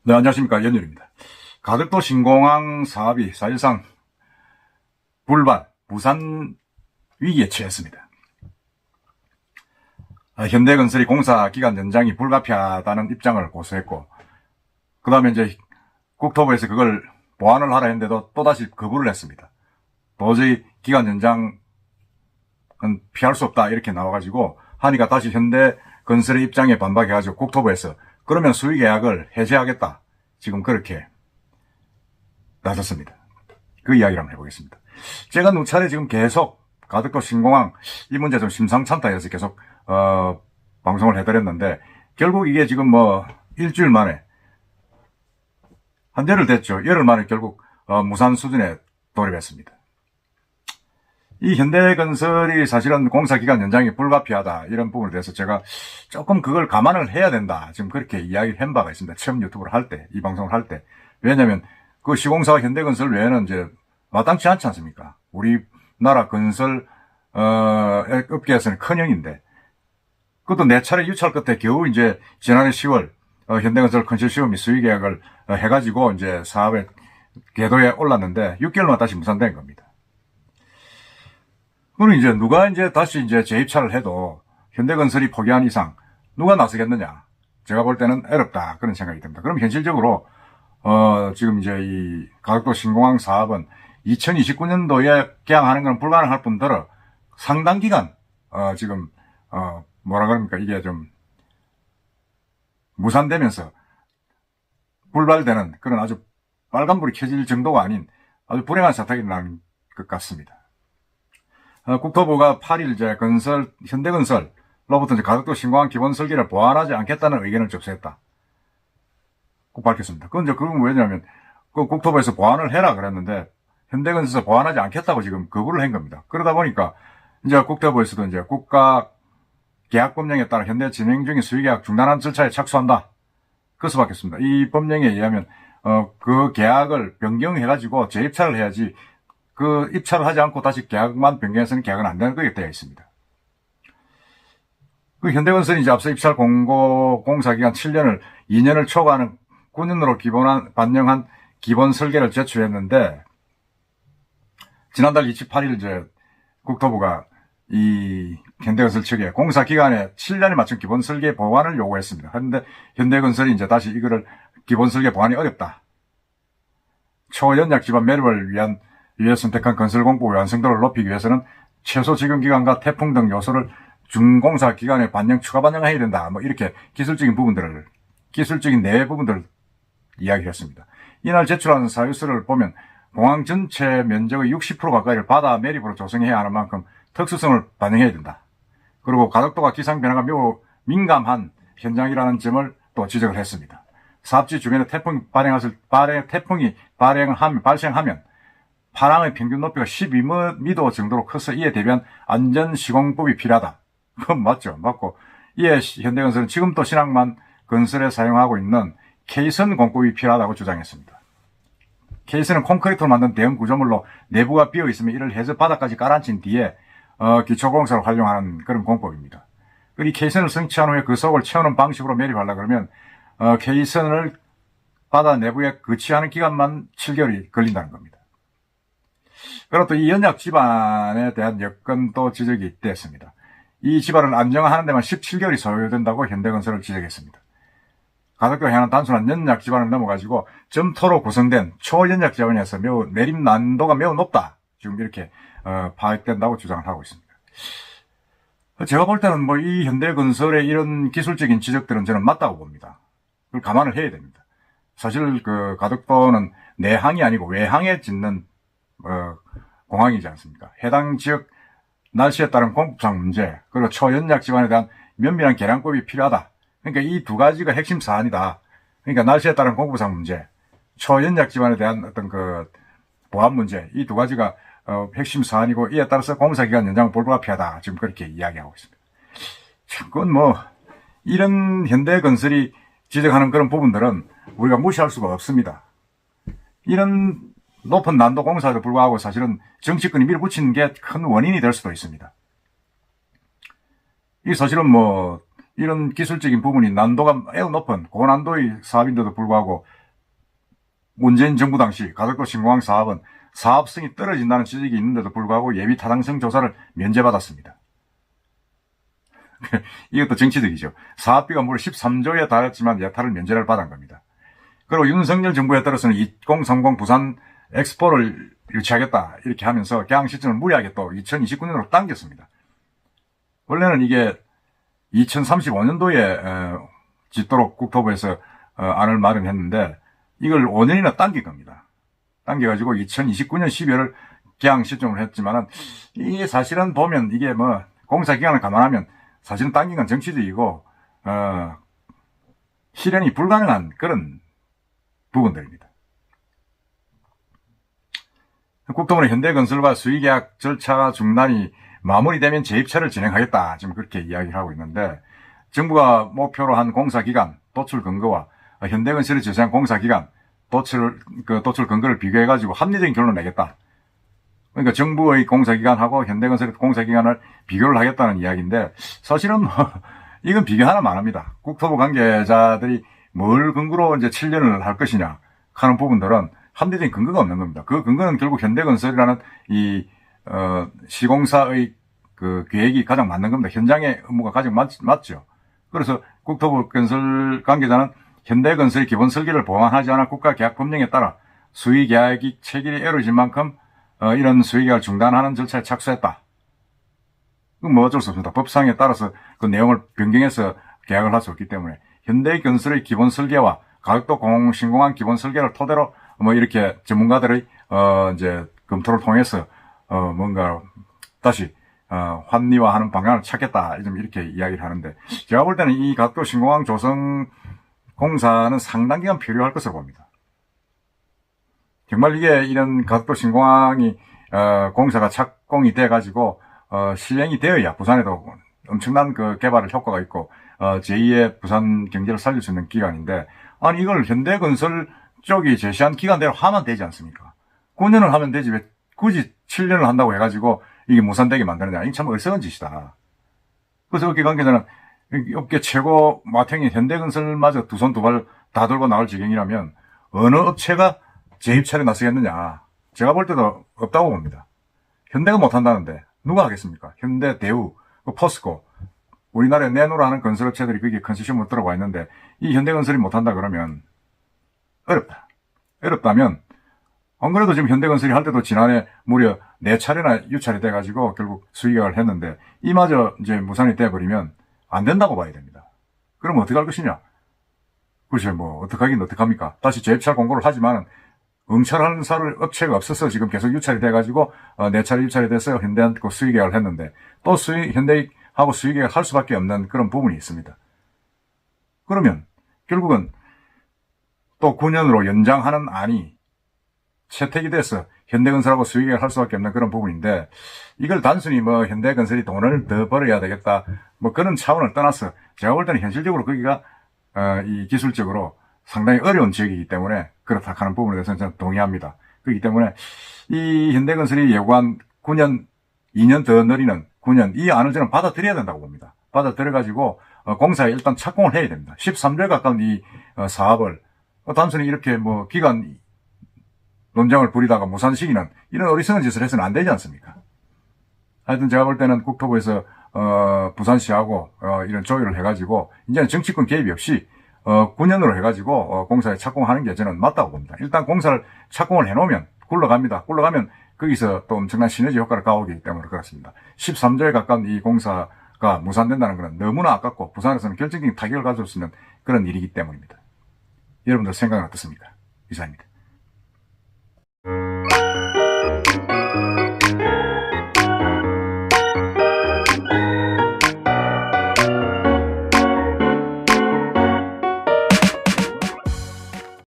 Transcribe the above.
네, 안녕하십니까. 연율입니다. 가덕도 신공항 사업이 사실상 불발, 무산 위기에 처했습니다. 현대건설이 공사 기간 연장이 불가피하다는 입장을 고수했고, 그 다음에 이제 국토부에서 그걸 보완을 하라 했는데도 또다시 거부를 했습니다. 도저히 기간 연장은 피할 수 없다 이렇게 나와가지고 하니까 다시 현대건설의 입장에 반박해가지고 국토부에서 그러면 수의계약을 해제하겠다. 지금 그렇게 나섰습니다. 그 이야기를 한번 해보겠습니다. 제가 누차례 지금 계속 가덕도 신공항 이 문제 좀 심상찮다 해서 계속 방송을 해드렸는데 결국 이게 지금 뭐 일주일 만에 한 열흘 됐죠. 열흘 만에 결국 무산 수준에 돌입했습니다. 이 현대건설이 사실은 공사기간 연장이 불가피하다 이런 부분에 대해서 제가 조금 그걸 감안을 해야 된다 지금 그렇게 이야기를 한 바가 있습니다. 처음 유튜브를 할 때, 이 방송을 할 때. 왜냐하면 그 시공사와 현대건설 외에는 이제 마땅치 않지 않습니까? 우리나라 건설 업계에서는 큰형인데 그것도 네 차례 유찰 끝에 겨우 이제 지난해 10월 현대건설 컨소시엄이 수의계약을 해가지고 이제 사업의 궤도에 올랐는데 6개월만 다시 무산된 겁니다. 그럼 이제 누가 이제 다시 이제 재입찰을 해도 현대건설이 포기한 이상 누가 나서겠느냐? 제가 볼 때는 어렵다 그런 생각이 듭니다. 그럼 현실적으로 지금 이제 이 가덕도 신공항 사업은 2029년도에 개항하는 건 불가능할 뿐더러 상당 기간 지금 뭐라 그럽니까 이게 좀 무산되면서 불발되는 그런 아주 빨간불이 켜질 정도가 아닌 아주 불행한 사태가 일어나는 것 같습니다. 국토부가 8일 현대건설로부터 가덕도 신공항 기본 설계를 보완하지 않겠다는 의견을 접수했다. 꼭 밝혔습니다. 그건 왜냐하면 국토부에서 보완을 해라 그랬는데 현대건설에서 보완하지 않겠다고 지금 거부를 한 겁니다. 그러다 보니까 이제 국토부에서도 이제 국가 계약 법령에 따라 현대 진행 중인 수의계약 중단한 절차에 착수한다. 그것을 밝혔습니다. 이 법령에 의하면 그 계약을 변경해가지고 재입찰을 해야지 그 입찰을 하지 않고 다시 계약만 변경해서는 계약은 안 되는 거에 되어 있습니다. 그 현대건설이 이제 앞서 입찰 공고 공사기간 7년을 2년을 초과하는 9년으로 반영한 기본 설계를 제출했는데 지난달 28일 이제 국토부가 이 현대건설 측에 공사 기간에 7년에 맞춘 기본 설계 보완을 요구했습니다. 그런데 현대건설이 이제 다시 이거를 기본 설계 보완이 어렵다. 초연약 기반 매립을 위해 선택한 건설공법의 완성도를 높이기 위해서는 최소 지금 기간과 태풍 등 요소를 준공사 기간에 추가 반영해야 된다. 뭐 이렇게 기술적인 내 부분들을 이야기했습니다. 이날 제출한 사유서를 보면 공항 전체 면적의 60% 가까이를 바다 매립으로 조성해야 하는 만큼 특수성을 반영해야 된다. 그리고 가덕도가 기상 변화가 매우 민감한 현장이라는 점을 또 지적을 했습니다. 사업지 주변에 태풍이 발생하면 파랑의 평균 높이가 12m 정도로 커서 이에 대비한 안전 시공법이 필요하다. 그건 맞죠. 맞고 이에 현대건설은 지금도 신항만 건설에 사용하고 있는 K선 공법이 필요하다고 주장했습니다. K선은 콘크리트로 만든 대형 구조물로 내부가 비어 있으면 이를 해저 바닥까지 깔아앉힌 뒤에 기초공사를 활용하는 그런 공법입니다. 이 K선을 성취한 후에 그 속을 채우는 방식으로 매립하려고 그러면 K선을 바다 내부에 거치하는 기간만 7개월이 걸린다는 겁니다. 그리고 또 이 연약 집안에 대한 여건도 지적이 됐습니다. 이 집안을 안정화하는 데만 17개월이 소요된다고 현대건설을 지적했습니다. 가덕도가 향한 단순한 연약 집안을 넘어가지고 점토로 구성된 초연약 집안에서 내림 난도가 매우 높다. 지금 이렇게 파악된다고 주장을 하고 있습니다. 제가 볼 때는 뭐 이 현대건설의 이런 기술적인 지적들은 저는 맞다고 봅니다. 그걸 감안을 해야 됩니다. 사실 그 가덕도는 내항이 아니고 외항에 짓는 공항이지 않습니까? 해당 지역 날씨에 따른 공급상 문제, 그리고 초연약 집안에 대한 면밀한 계량법이 필요하다. 그러니까 이 두 가지가 핵심 사안이다. 그러니까 날씨에 따른 공급상 문제, 초연약 집안에 대한 어떤 그 보안 문제, 이 두 가지가 핵심 사안이고 이에 따라서 공사기간 연장은 불가피하다. 지금 그렇게 이야기하고 있습니다. 참, 그건 뭐 이런 현대건설이 지적하는 그런 부분들은 우리가 무시할 수가 없습니다. 이런 높은 난도 공사에도 불구하고 사실은 정치권이 밀어붙이는 게 큰 원인이 될 수도 있습니다. 이 사실은 뭐 이런 기술적인 부분이 난도가 매우 높은 고난도의 사업인데도 불구하고 문재인 정부 당시 가덕도 신공항 사업은 사업성이 떨어진다는 지적이 있는데도 불구하고 예비 타당성 조사를 면제받았습니다. 이것도 정치적이죠. 사업비가 무려 13조에 달했지만 예타를 면제를 받은 겁니다. 그리고 윤석열 정부에 따라서는 2030 부산 엑스포를 유치하겠다 이렇게 하면서 개항 시점을 무리하게 또 2029년으로 당겼습니다. 원래는 이게 2035년도에 짓도록 국토부에서 안을 마련했는데 이걸 5년이나 당긴 겁니다. 당겨가지고 2029년 12월을 개항 시점을 했지만은 이게 사실은 보면 이게 뭐 공사 기간을 감안하면 사실은 당긴 건 정치적이고 실현이 불가능한 그런 부분들입니다. 국토부는 현대건설과 수의계약 절차 중단이 마무리되면 재입찰을 진행하겠다 지금 그렇게 이야기를 하고 있는데 정부가 목표로 한 공사기간, 도출 근거와 현대건설이 제시한 공사기간, 도출 근거를 비교해가지고 합리적인 결론을 내겠다. 그러니까 정부의 공사기간하고 현대건설의 공사기간을 비교를 하겠다는 이야기인데 사실은 뭐 이건 비교 하나만 안 합니다. 국토부 관계자들이 뭘 근거로 이제 7년을 할 것이냐 하는 부분들은 합리적인 근거가 없는 겁니다. 그 근거는 결국 현대건설이라는 이 시공사의 그 계획이 가장 맞는 겁니다. 현장의 업무가 가장 맞죠. 그래서 국토부 건설 관계자는 현대건설의 기본 설계를 보완하지 않아 국가계약 법령에 따라 수의계약이 체결이 이루어진 만큼 이런 수의계약을 중단하는 절차에 착수했다. 그건 뭐 어쩔 수 없습니다. 법상에 따라서 그 내용을 변경해서 계약을 할 수 없기 때문에 현대건설의 기본 설계와 가덕도 신공항 기본 설계를 토대로 뭐 이렇게 전문가들의 이제 검토를 통해서 뭔가 다시 합리화하는 방향을 찾겠다 좀 이렇게 이야기를 하는데 제가 볼 때는 이 가덕도 신공항 조성 공사는 상당 기간 필요할 것으로 봅니다. 정말 이게 이런 가덕도 신공항이 공사가 착공이 돼 가지고 시행이 되어야 부산에도 엄청난 그 개발 효과가 있고 제2의 부산 경제를 살릴 수 있는 기간인데 아니 이걸 현대건설 쪽이 제시한 기간대로 하면 되지 않습니까? 9년을 하면 되지 왜 굳이 7년을 한다고 해가지고 이게 무산되게 만드느냐. 이게 참 어리석은 짓이다. 그래서 업계 관계자는 업계 최고 마탱이 현대건설마저 두 손 두 발 다 들고 나올 지경이라면 어느 업체가 재입찰에 나서겠느냐. 제가 볼 때도 없다고 봅니다. 현대가 못한다는데 누가 하겠습니까? 현대, 대우, 포스코 우리나라에 내놓으라 하는 건설업체들이 거기에 컨세션으로 들어가 있는데 이 현대건설이 못한다 그러면 어렵다. 어렵다면 안 그래도 지금 현대건설이 할 때도 지난해 무려 4차례나 유찰이 돼가지고 결국 수의계약을 했는데 이마저 이제 무산이 돼버리면 안 된다고 봐야 됩니다. 그럼 어떻게 할 것이냐? 글쎄 뭐 어떡하긴 어떡합니까? 다시 재입찰 공고를 하지만은 응찰하는 업체가 없어서 지금 계속 유찰이 돼가지고 4차례 유찰이 돼서 현대한테 수의계약을 했는데 또 현대하고 수의계약을 할 수밖에 없는 그런 부분이 있습니다. 그러면 결국은 또 9년으로 연장하는 안이 채택이 돼서 현대건설하고 수의계약을 할 수밖에 없는 그런 부분인데 이걸 단순히 뭐 현대건설이 돈을 더 벌어야 되겠다 뭐 그런 차원을 떠나서 제가 볼 때는 현실적으로 거기가 이 기술적으로 상당히 어려운 지역이기 때문에 그렇다 하는 부분에 대해서는 저는 동의합니다. 그렇기 때문에 이 현대건설이 예고한 9년, 2년 더 늘리는 9년 이 안을 저는 받아들여야 된다고 봅니다. 받아들여가지고 공사에 일단 착공을 해야 됩니다. 13조에 가까운 이 사업을 단순히 이렇게 뭐 기간 논쟁을 부리다가 무산시키는 이런 어리석은 짓을 해서는 안 되지 않습니까? 하여튼 제가 볼 때는 국토부에서 부산시하고 이런 조율을 해가지고 이제는 정치권 개입이 없이 9년으로 해가지고 공사에 착공하는 게 저는 맞다고 봅니다. 일단 공사를 착공을 해놓으면 굴러갑니다. 굴러가면 거기서 또 엄청난 시너지 효과를 가오기 때문에 그렇습니다. 13조에 가까운 이 공사가 무산된다는 것은 너무나 아깝고 부산에서는 결정적인 타격을 가져올 수 있는 그런 일이기 때문입니다. 여러분들 생각은 어떻습니까? 이상입니다.